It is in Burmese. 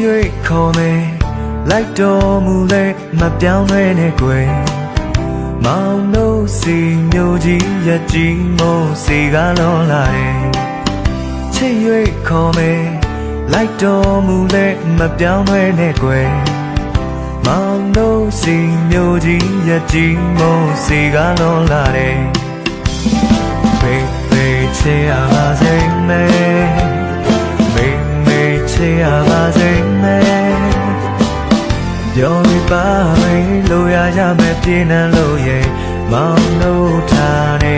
၍ခေါ်မယ်လိုက်တော်မူလဲမပြောင်းလဲနဲ့ကွယ်မောင်တို့စီမျိုးကြီးရကြီးမို့စီကားလွန်လာတယ်ချစ်၍ခေါ်မယ်လိုက်တော်မူလဲမပြောင်းလဲနဲ့ကွယ်မောင်တို့စီမျိုးကြီးရကြီးမို့စီကားလွန်လာတယ်ဘေးဘေးချစ်ရပါစေမယ်ဘေးဘေးချစ်ရပါစေမယ်ပြောပြပါမယ်လို့ရရမယ်ပြင်းနှံလို့ရဲ့မောင်တို့ထားနေ